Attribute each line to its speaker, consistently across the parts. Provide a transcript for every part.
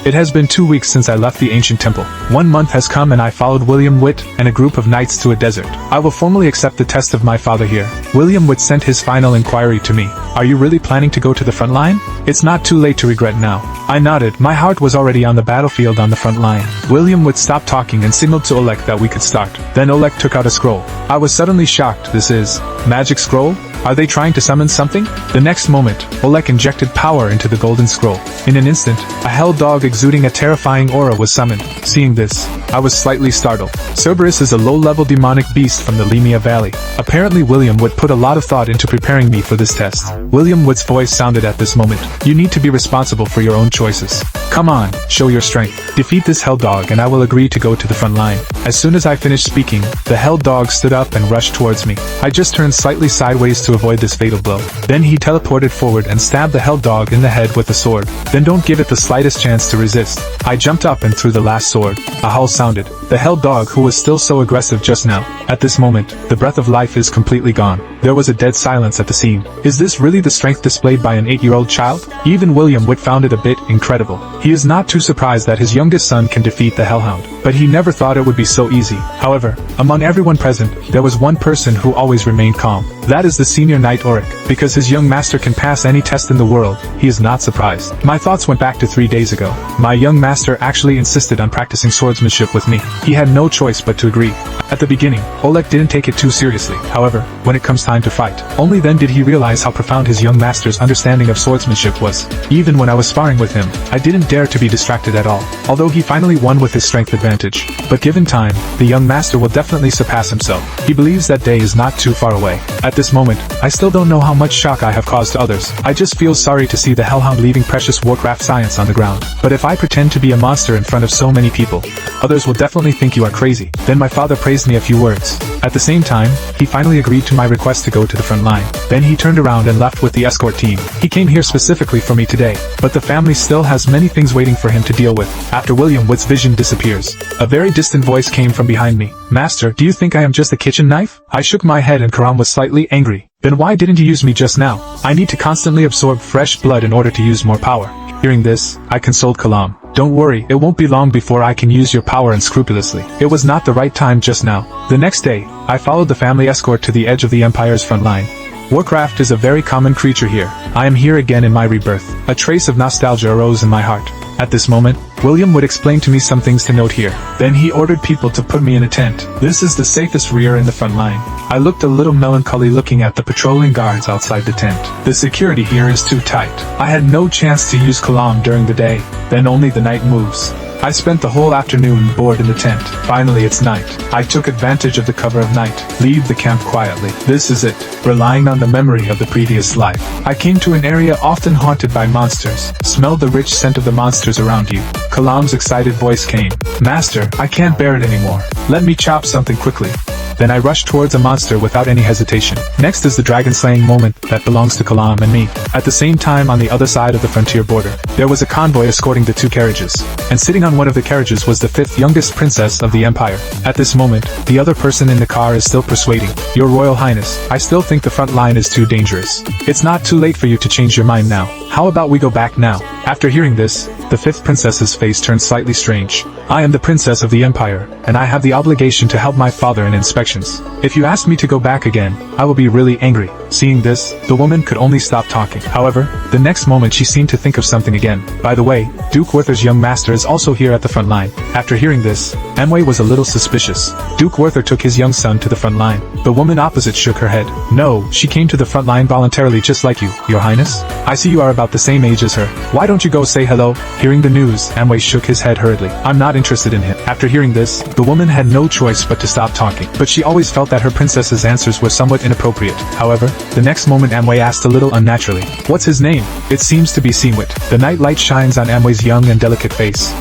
Speaker 1: It has been 2 weeks since I left the ancient temple. 1 month has come and I followed William Witt and a group of knights to a desert. I will formally accept the test of my father here. William Witt sent his final inquiry to me. Are you really planning to go to the front line? It's not too late to regret now. I nodded. My heart was already on the battlefield on the front line. William Witt stopped talking and signaled to Oleg that we could start. Then Oleg took out a scroll. I was suddenly shocked. This is magic scroll? Are they trying to summon something? The next moment, Oleg injected power into the golden scroll. In an instant, a hell dog exuding a terrifying aura was summoned. Seeing this, I was slightly startled. Cerberus is a low-level demonic beast from the Lemia Valley. Apparently William Witt put a lot of thought into preparing me for this test. William Witt's voice sounded at this moment. You need to be responsible for your own choices. Come on, show your strength. Defeat this hell dog and I will agree to go to the front line. As soon as I finished speaking, the hell dog stood up and rushed towards me. I just turned slightly sideways to avoid this fatal blow. Then he teleported forward and stabbed the hell dog in the head with a sword. Then don't give it the slightest chance to resist. I jumped up and threw the last sword. A howl sounded. The hell dog, who was still so aggressive just now, at this moment, the breath of life is completely gone. There was a dead silence at the scene. Is this really the strength displayed by an 8-year-old child? Even William Witt found it a bit incredible. He is not too surprised that his youngest son can defeat the Hellhound, but he never thought it would be so easy. However, among everyone present, there was one person who always remained calm. That is the senior knight Auric. Because his young master can pass any test in the world, he is not surprised. My thoughts went back to 3 days ago. My young master actually insisted on practicing swordsmanship with me. He had no choice but to agree. At the beginning, Oleg didn't take it too seriously. However, when it comes time to fight, only then did he realize how profound his young master's understanding of swordsmanship was. Even when I was sparring with him, I didn't dare to be distracted at all. Although he finally won with his strength advantage. But given time, the young master will definitely surpass himself. He believes that day is not too far away. At this moment, I still don't know how much shock I have caused to others. I just feel sorry to see the Hellhound leaving precious Warcraft science on the ground. But if I pretend to be a monster in front of so many people, others will definitely think you are crazy. Then my father praised me a few words. At the same time, he finally agreed to my request to go to the front line. Then he turned around and left with the escort team. He came here specifically for me today, but the family still has many things waiting for him to deal with. After William Witt's vision disappears, a very distant voice came from behind me. Master, do you think I am just a kitchen knife? I shook my head and Karam was slightly angry. Then why didn't you use me just now? I need to constantly absorb fresh blood in order to use more power. Hearing this, I consoled Kalam. Don't worry, it won't be long before I can use your power unscrupulously. It was not the right time just now. The next day, I followed the family escort to the edge of the Empire's front line. Warcraft is a very common creature here. I am here again in my rebirth. A trace of nostalgia arose in my heart. At this moment, William would explain to me some things to note here. Then he ordered people to put me in a tent. This is the safest rear in the front line. I looked a little melancholy looking at the patrolling guards outside the tent. The security here is too tight. I had no chance to use Kalam during the day. Then only the night moves. I spent the whole afternoon bored in the tent. Finally it's night. I took advantage of the cover of night. Leave the camp quietly. This is it. Relying on the memory of the previous life. I came to an area often haunted by monsters. Smell the rich scent of the monsters around you. Kalam's excited voice came. Master, I can't bear it anymore. Let me chop something quickly. Then I rushed towards a monster without any hesitation. Next is the dragon slaying moment that belongs to Kalam and me. At the same time, on the other side of the frontier border, there was a convoy escorting the 2 carriages. And sitting on one of the carriages was the 5th youngest princess of the empire. At this moment, the other person in the car is still persuading. Your Royal Highness, I still think the front line is too dangerous. It's not too late for you to change your mind now. How about we go back now? After hearing this, the 5th princess's face turned slightly strange. I am the princess of the empire, and I have the obligation to help my father in inspections. If you ask me to go back again, I will be really angry. Seeing this, the woman could only stop talking. However, the next moment she seemed to think of something again. By the way, Duke Werther's young master is also here at the front line. After hearing this, Amway was a little suspicious. Duke Werther took his young son to the front line. The woman opposite shook her head. No, she came to the front line voluntarily just like you, Your Highness. I see you are about the same age as her. Why don't you go say hello? Hearing the news, Amway shook his head hurriedly. I'm not interested in him. After hearing this, the woman had no choice but to stop talking. But she always felt that her princess's answers were somewhat inappropriate. However, the next moment Amway asked a little unnaturally. What's his name? It seems to be Seanwit. The night light shines on Amway's young and delicate face.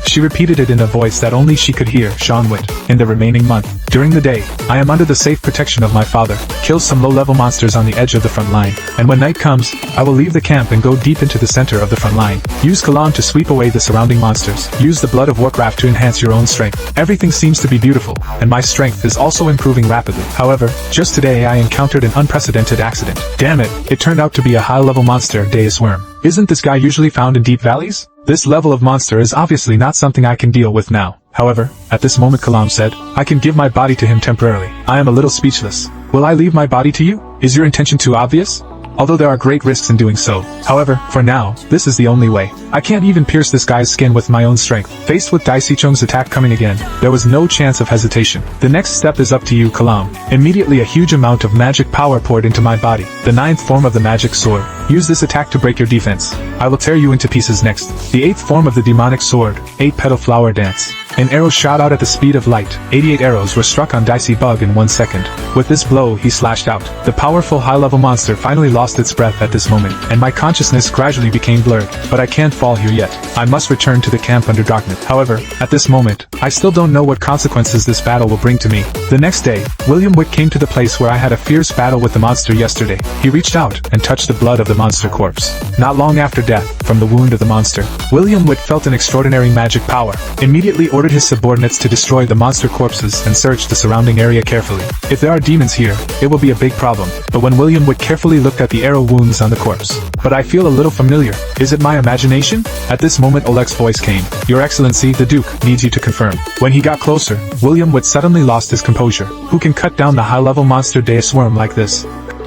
Speaker 1: She repeated it in a voice that only she could hear. Seanwit. In the remaining month, during the day, I am under the safe protection of my father. Kill some low-level monsters on the edge of the front line. And when night comes, I will leave the camp and go deep into the center of the front line. Use Kalam to sweep away the surrounding monsters. Use the blood of Warcraft to enhance your own strength. Everything seems to be beautiful, and my strength is also improving rapidly. However, just today I encountered an unprecedented accident. Damn it, it turned out to be a high-level monster, Deus Worm. Isn't this guy usually found in deep valleys? This level of monster is obviously not something I can deal with now. However, at this moment Kalam said, I can give my body to him temporarily. I am a little speechless. Will I leave my body to you? Is your intention too obvious? Although there are great risks in doing so. However, for now, this is the only way. I can't even pierce this guy's skin with my own strength. Faced with Dai Sichong's attack coming again, there was no chance of hesitation. The next step is up to you, Kalam. Immediately a huge amount of magic power poured into my body. The 9th form of the magic sword. Use this attack to break your defense. I will tear you into pieces next. The 8th form of the demonic sword. 8-petal flower dance. An arrow shot out at the speed of light. 88 arrows were struck on Dicey Bug in 1 second. With this blow he slashed out. The powerful high-level monster finally lost its breath at this moment, and my consciousness gradually became blurred. But I can't fall here yet. I must return to the camp under darkness. However, at this moment, I still don't know what consequences this battle will bring to me. The next day, William Witt came to the place where I had a fierce battle with the monster yesterday. He reached out and touched the blood of the monster corpse. Not long after death, from the wound of the monster, William Witt felt an extraordinary magic power. Immediately ordered his subordinates to destroy the monster corpses and search the surrounding area carefully. If there are demons here, it will be a big problem. But when William Witt carefully looked at the arrow wounds on the corpse, but I feel a little familiar. Is it my imagination? At this moment Oleg's voice came. Your Excellency, the Duke needs you to confirm. When he got closer, William Witt suddenly lost his composure. Who can cut down the high-level monster Deus Worm like this?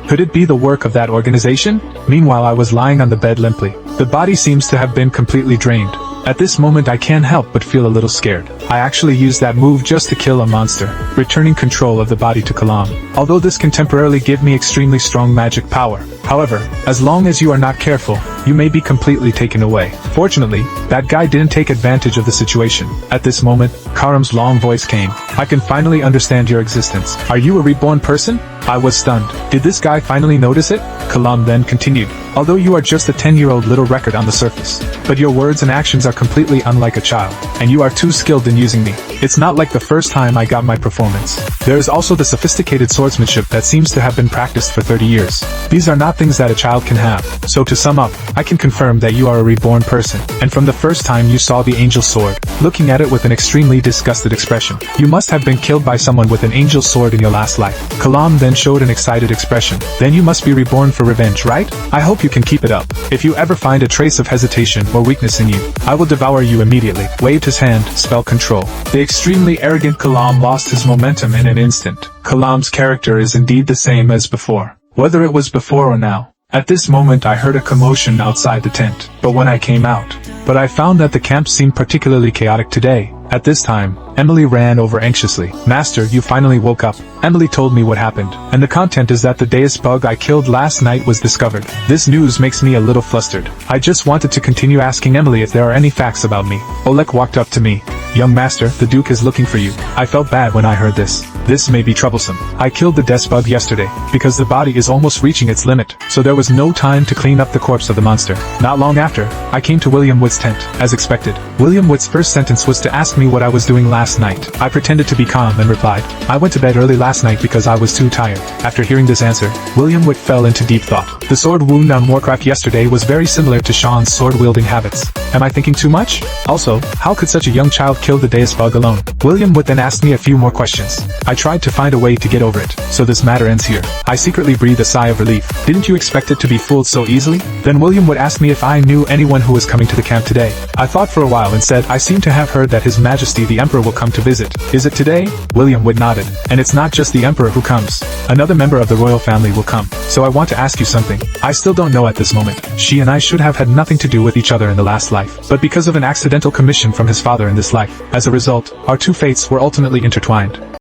Speaker 1: Could it be the work of that organization? Meanwhile I was lying on the bed limply. The body seems to have been completely drained. At this moment I can't help but feel a little scared. I actually used that move just to kill a monster, returning control of the body to Kalam. Although this can temporarily give me extremely strong magic power. However, as long as you are not careful, you may be completely taken away. Fortunately, that guy didn't take advantage of the situation. At this moment, Karam's long voice came. I can finally understand your existence. Are you a reborn person? I was stunned. Did this guy finally notice it? Kalam then continued. Although you are just a 10-year-old little record on the surface, but your words and actions are completely unlike a child, and you are too skilled in using me. It's not like the first time I got my performance. There is also the sophisticated swordsmanship that seems to have been practiced for 30 years. These are not things that a child can have. So to sum up, I can confirm that you are a reborn person, and from the first time you saw the angel sword, looking at it with an extremely disgusted expression. You must have been killed by someone with an angel sword in your last life. Kalam then showed an excited expression. Then you must be reborn for revenge, right? I hope you can keep it up. If you ever find a trace of hesitation or weakness in you, I will devour you immediately. Waved his hand, spell control. The extremely arrogant Kalam lost his momentum in an instant. Kalam's character is indeed the same as before, whether it was before or now. At this moment I heard a commotion outside the tent, but I found that the camp seemed particularly chaotic today. At this time, Emily ran over anxiously. Master, you finally woke up. Emily told me what happened, and the content is that the Deus bug I killed last night was discovered. This news makes me a little flustered. I just wanted to continue asking Emily if there are any facts about me. Oleg walked up to me. Young master, the Duke is looking for you. I felt bad when I heard this. This may be troublesome. I killed the Death Bug yesterday, because the body is almost reaching its limit, so there was no time to clean up the corpse of the monster. Not long after, I came to William Wood's tent, as expected. William Wood's first sentence was to ask me what I was doing last night. I pretended to be calm and replied, I went to bed early last night because I was too tired. After hearing this answer, William Wood fell into deep thought. The sword wound on Warcraft yesterday was very similar to Sean's sword-wielding habits. Am I thinking too much? Also, how could such a young child kill the Deus Bug alone? William Wood then asked me a few more questions. I tried to find a way to get over it, so this matter ends here. I secretly breathed a sigh of relief. Didn't you expect it to be fooled so easily? Then William Wood asked me if I knew anyone who was coming to the camp today. I thought for a while and said I seem to have heard that His Majesty the Emperor will come to visit. Is it today? William Wood nodded. And it's not just the Emperor who comes. Another member of the royal family will come. So I want to ask you something. I still don't know at this moment. She and I should have had nothing to do with each other in the last life, but because of an accidental commission from his father in this life. As a result, our two fates were ultimately intertwined.